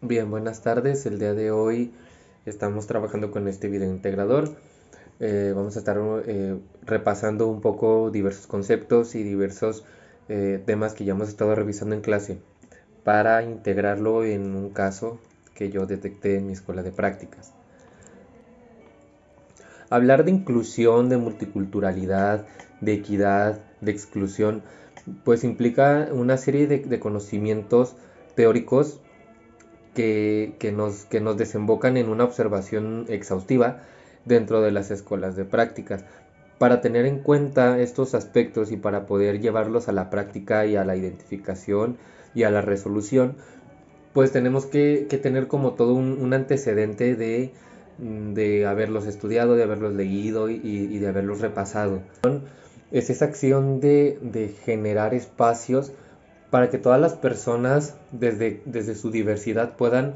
Bien, buenas tardes. El día de hoy estamos trabajando con este video integrador. Vamos a estar repasando un poco diversos conceptos y diversos temas que ya hemos estado revisando en clase para integrarlo en un caso que yo detecté en mi escuela de prácticas. Hablar de inclusión, de multiculturalidad, de equidad, de exclusión, pues implica una serie de conocimientos teóricos que nos desembocan en una observación exhaustiva dentro de las escuelas de prácticas. Para tener en cuenta estos aspectos y para poder llevarlos a la práctica y a la identificación y a la resolución, pues tenemos que tener como todo un antecedente de haberlos estudiado, de haberlos leído y de haberlos repasado. Es esa acción de generar espacios para que todas las personas desde su diversidad puedan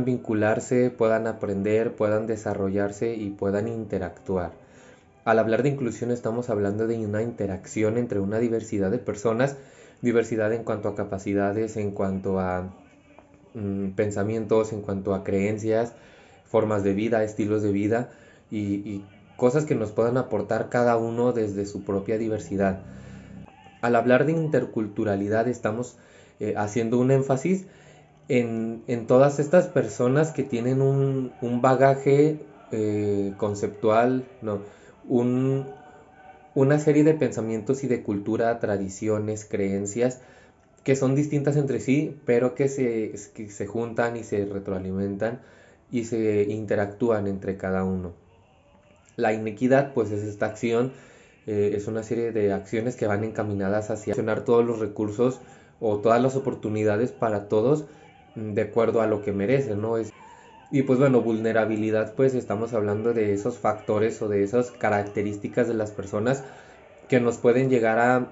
vincularse, puedan aprender, puedan desarrollarse y puedan interactuar. Al hablar de inclusión estamos hablando de una interacción entre una diversidad de personas, diversidad en cuanto a capacidades, en cuanto a pensamientos, en cuanto a creencias, formas de vida, estilos de vida y cosas que nos puedan aportar cada uno desde su propia diversidad. Al hablar de interculturalidad estamos haciendo un énfasis en todas estas personas que tienen un bagaje conceptual, no, un, una serie de pensamientos y de cultura, tradiciones, creencias que son distintas entre sí, pero que se juntan y se retroalimentan y se interactúan entre cada uno. La inequidad, pues es esta acción, es una serie de acciones que van encaminadas hacia gestionar todos los recursos o todas las oportunidades para todos de acuerdo a lo que merecen, ¿no? Y pues bueno, vulnerabilidad, pues estamos hablando de esos factores o de esas características de las personas que nos pueden llegar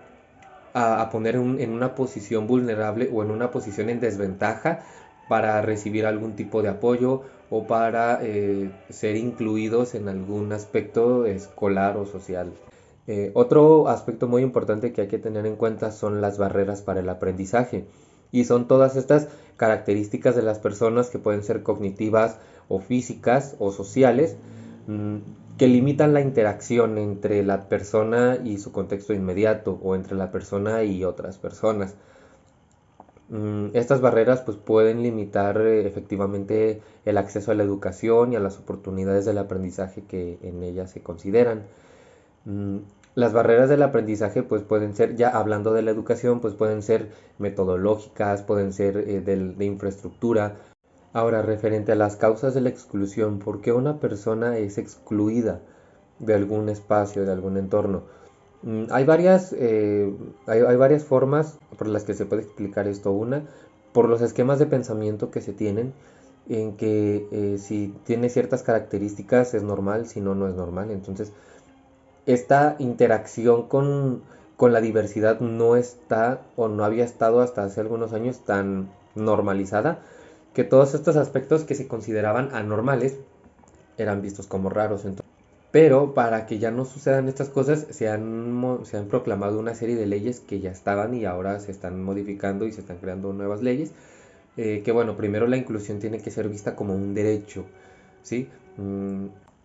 a poner en una posición vulnerable o en una posición en desventaja para recibir algún tipo de apoyo o para ser incluidos en algún aspecto escolar o social. Otro aspecto muy importante que hay que tener en cuenta son las barreras para el aprendizaje y son todas estas características de las personas que pueden ser cognitivas o físicas o sociales mmm, que limitan la interacción entre la persona y su contexto inmediato o entre la persona y otras personas. Estas barreras pues pueden limitar efectivamente el acceso a la educación y a las oportunidades del aprendizaje que en ellas se consideran. Mm, Las barreras del aprendizaje pues pueden ser, ya hablando de la educación, pues pueden ser metodológicas, pueden ser de infraestructura. Ahora, referente a las causas de la exclusión, ¿por qué una persona es excluida de algún espacio, de algún entorno? Hay varias formas por las que se puede explicar esto. Una, por los esquemas de pensamiento que se tienen, en que si tiene ciertas características es normal, si no, no es normal. Entonces, esta interacción con la diversidad no está o no había estado hasta hace algunos años tan normalizada que todos estos aspectos que se consideraban anormales eran vistos como raros. Pero para que ya no sucedan estas cosas, se han proclamado una serie de leyes que ya estaban y ahora se están modificando y se están creando nuevas leyes. Que bueno, primero la inclusión tiene que ser vista como un derecho, ¿sí?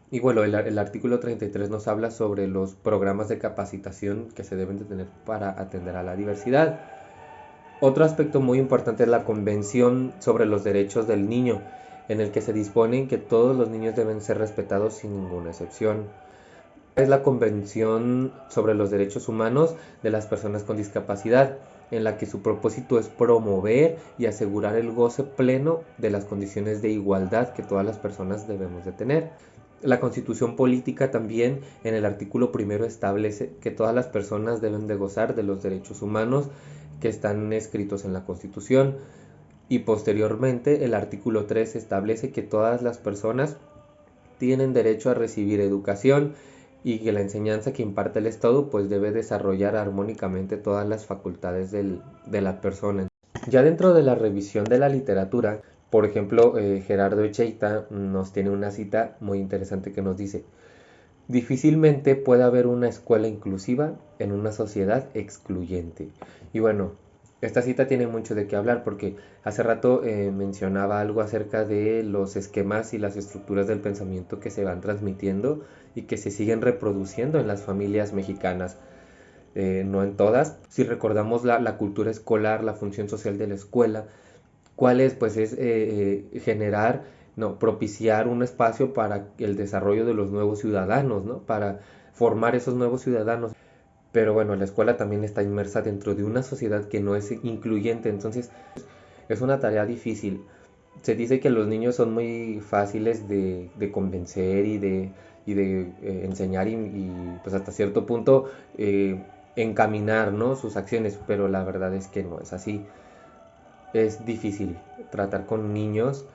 Y bueno, el artículo 33 nos habla sobre los programas de capacitación que se deben de tener para atender a la diversidad. Otro aspecto muy importante es la Convención sobre los Derechos del Niño, en el que se dispone que todos los niños deben ser respetados sin ninguna excepción. Es la Convención sobre los Derechos Humanos de las Personas con Discapacidad, en la que su propósito es promover y asegurar el goce pleno de las condiciones de igualdad que todas las personas debemos de tener. La Constitución Política también en el artículo primero establece que todas las personas deben de gozar de los derechos humanos que están escritos en la Constitución y posteriormente el artículo 3 establece que todas las personas tienen derecho a recibir educación y que la enseñanza que imparte el Estado pues debe desarrollar armónicamente todas las facultades de la persona. Ya dentro de la revisión de la literatura, por ejemplo, Gerardo Echeita nos tiene una cita muy interesante que nos dice: difícilmente puede haber una escuela inclusiva en una sociedad excluyente. Y bueno, Esta cita tiene mucho de qué hablar porque hace rato mencionaba algo acerca de los esquemas y las estructuras del pensamiento que se van transmitiendo y que se siguen reproduciendo en las familias mexicanas. No en todas. Si recordamos la cultura escolar, la función social de la escuela, ¿cuál es? Pues es generar, no, propiciar un espacio para el desarrollo de los nuevos ciudadanos, ¿no? Para formar esos nuevos ciudadanos. Pero bueno, la escuela también está inmersa dentro de una sociedad que no es incluyente, entonces es una tarea difícil. Se dice que los niños son muy fáciles de convencer y de enseñar pues hasta cierto punto encaminar, ¿no? Sus acciones, pero la verdad es que no es así. Es difícil tratar con niños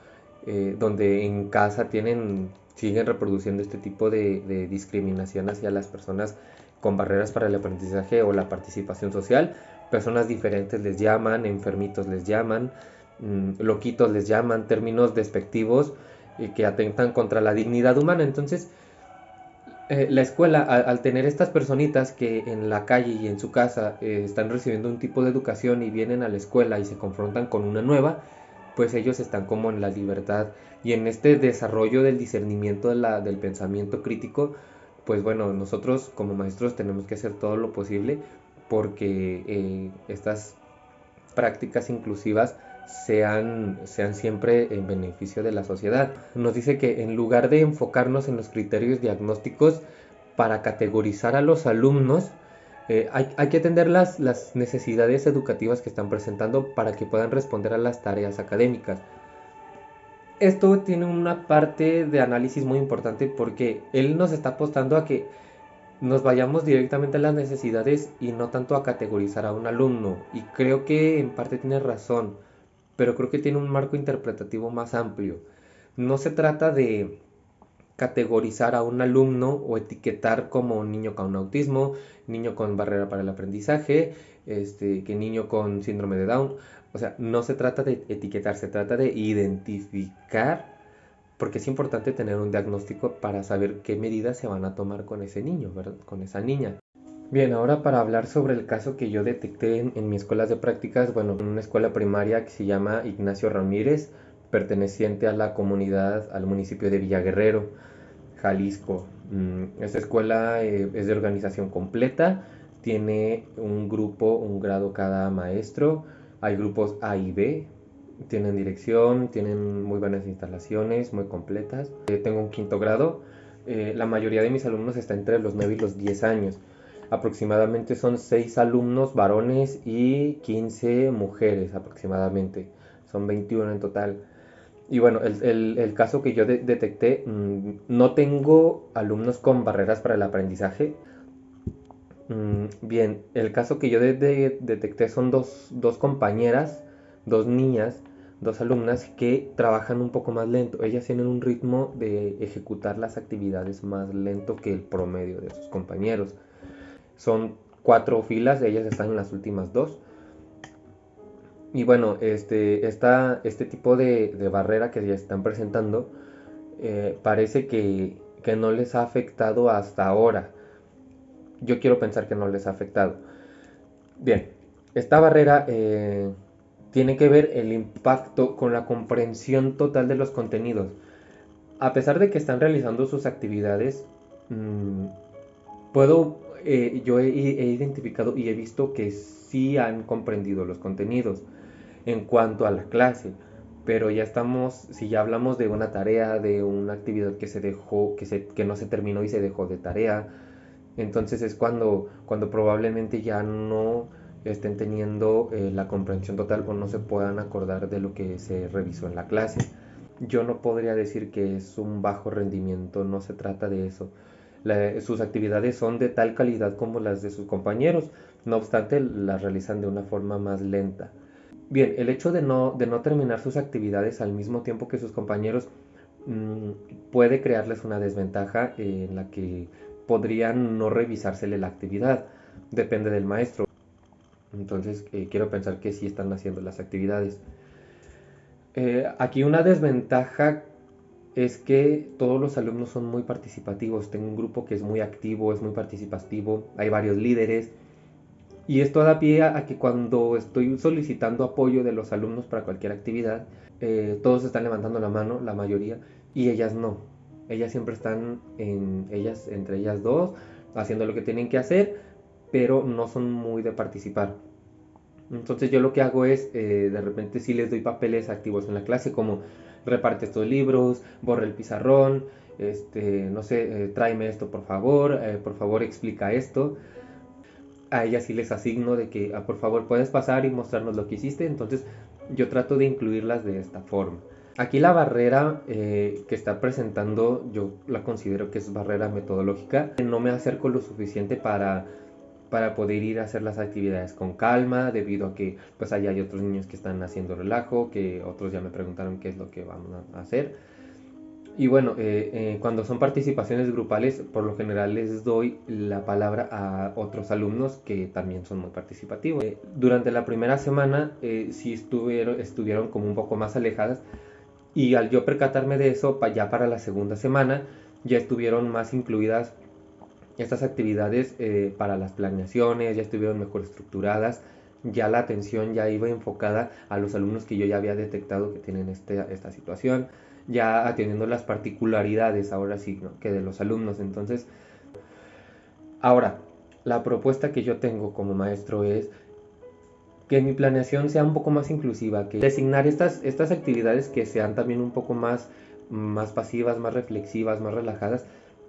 donde en casa siguen reproduciendo este tipo de discriminación hacia las personas con barreras para el aprendizaje o la participación social. Personas diferentes les llaman, enfermitos les llaman, loquitos les llaman, términos despectivos que atentan contra la dignidad humana. Entonces, la escuela, al tener estas personitas que en la calle y en su casa están recibiendo un tipo de educación y vienen a la escuela y se confrontan con una nueva, pues ellos están como en la libertad y en este desarrollo del discernimiento del pensamiento crítico, pues bueno, nosotros como maestros tenemos que hacer todo lo posible porque estas prácticas inclusivas sean siempre en beneficio de la sociedad. Nos dice que en lugar de enfocarnos en los criterios diagnósticos para categorizar a los alumnos, hay que atender las necesidades educativas que están presentando para que puedan responder a las tareas académicas. Esto tiene una parte de análisis muy importante porque él nos está apostando a que nos vayamos directamente a las necesidades y no tanto a categorizar a un alumno. Y creo que en parte tiene razón, pero creo que tiene un marco interpretativo más amplio. No se trata de categorizar a un alumno o etiquetar como un niño con autismo, niño con barrera para el aprendizaje, que niño con síndrome de Down. O sea, no se trata de etiquetar, se trata de identificar, porque es importante tener un diagnóstico para saber qué medidas se van a tomar con ese niño, ¿verdad? Con esa niña. Bien, ahora para hablar sobre el caso que yo detecté en mi escuela de prácticas, bueno, en una escuela primaria que se llama Ignacio Ramírez, perteneciente a la comunidad, al municipio de Villaguerrero, Jalisco. Esta escuela es de organización completa, tiene un grupo, un grado cada maestro, hay grupos A y B, tienen dirección, tienen muy buenas instalaciones, muy completas. Tengo un quinto grado, la mayoría de mis alumnos está entre los 9 y los 10 años. Aproximadamente son 6 alumnos varones y 15 mujeres aproximadamente. Son 21 en total. Y bueno, el caso que yo detecté, no tengo alumnos con barreras para el aprendizaje. Bien, el caso que yo detecté son dos compañeras, dos niñas, dos alumnas que trabajan un poco más lento. Ellas tienen un ritmo de ejecutar las actividades más lento que el promedio de sus compañeros. Son 4 filas, ellas están en las últimas dos. Y bueno, este tipo de barrera que ya están presentando parece que no les ha afectado hasta ahora. Yo quiero pensar que no les ha afectado. Bien, esta barrera tiene que ver el impacto con la comprensión total de los contenidos. A pesar de que están realizando sus actividades, mmm, yo he identificado y he visto que sí han comprendido los contenidos en cuanto a la clase, pero ya estamos, si ya hablamos de una tarea, de una actividad que se dejó, que no se terminó y se dejó de tarea, entonces es cuando probablemente ya no estén teniendo la comprensión total o no se puedan acordar de lo que se revisó en la clase. Yo no podría decir que es un bajo rendimiento, no se trata de eso. Sus actividades son de tal calidad como las de sus compañeros, no obstante las realizan de una forma más lenta. Bien, el hecho de no terminar sus actividades al mismo tiempo que sus compañeros mmm, puede crearles una desventaja en la que podrían no revisársele la actividad. Depende del maestro. Entonces, quiero pensar que sí están haciendo las actividades. Aquí una desventaja es que todos los alumnos son muy participativos. Tengo un grupo que es muy activo, es muy participativo. Hay varios líderes. Y esto da pie a que cuando estoy solicitando apoyo de los alumnos para cualquier actividad, todos están levantando la mano, la mayoría, y ellas no. Ellas siempre están entre ellas dos, haciendo lo que tienen que hacer, pero no son muy de participar. Entonces yo lo que hago es, de repente sí les doy papeles activos en la clase, como reparte estos libros, borra el pizarrón, no sé, tráeme esto por favor explica esto. A ellas sí les asigno de que, por favor, puedes pasar y mostrarnos lo que hiciste. Entonces yo trato de incluirlas de esta forma. Aquí la barrera que está presentando, yo la considero que es barrera metodológica. No me acerco lo suficiente para poder ir a hacer las actividades con calma, debido a que pues allá hay otros niños que están haciendo relajo, que otros ya me preguntaron qué es lo que vamos a hacer. Y bueno, cuando son participaciones grupales, por lo general les doy la palabra a otros alumnos que también son muy participativos. Durante la primera semana sí estuvieron como un poco más alejadas, y al yo percatarme de eso, ya para la segunda semana ya estuvieron más incluidas estas actividades para las planeaciones, ya estuvieron mejor estructuradas, ya la atención ya iba enfocada a los alumnos que yo ya había detectado que tienen esta situación, ya atendiendo las particularidades ahora sí, ¿no?, que de los alumnos. Entonces, ahora, la propuesta que yo tengo como maestro es que mi planeación sea un poco más inclusiva, que designar estas actividades que sean también un poco más pasivas, más reflexivas, más relajadas,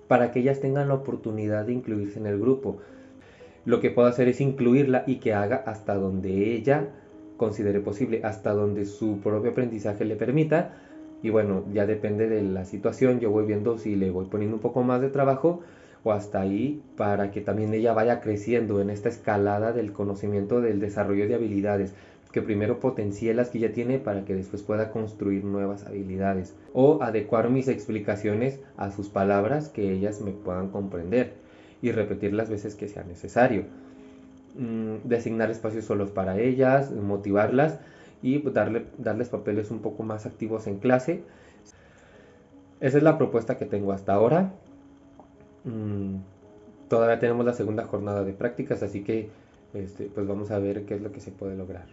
para que ellas tengan la oportunidad de incluirse en el grupo. Lo que puedo hacer es incluirla y que haga hasta donde ella considere posible, hasta donde su propio aprendizaje le permita. Y bueno, ya depende de la situación, yo voy viendo si le voy poniendo un poco más de trabajo o hasta ahí, para que también ella vaya creciendo en esta escalada del conocimiento, del desarrollo de habilidades, que primero potencie las que ya tiene para que después pueda construir nuevas habilidades, o adecuar mis explicaciones a sus palabras, que ellas me puedan comprender y repetir las veces que sea necesario. Designar espacios solos para ellas, motivarlas y darles papeles un poco más activos en clase. Esa es la propuesta que tengo hasta ahora. Mm, Todavía tenemos la segunda jornada de prácticas, así que pues vamos a ver qué es lo que se puede lograr.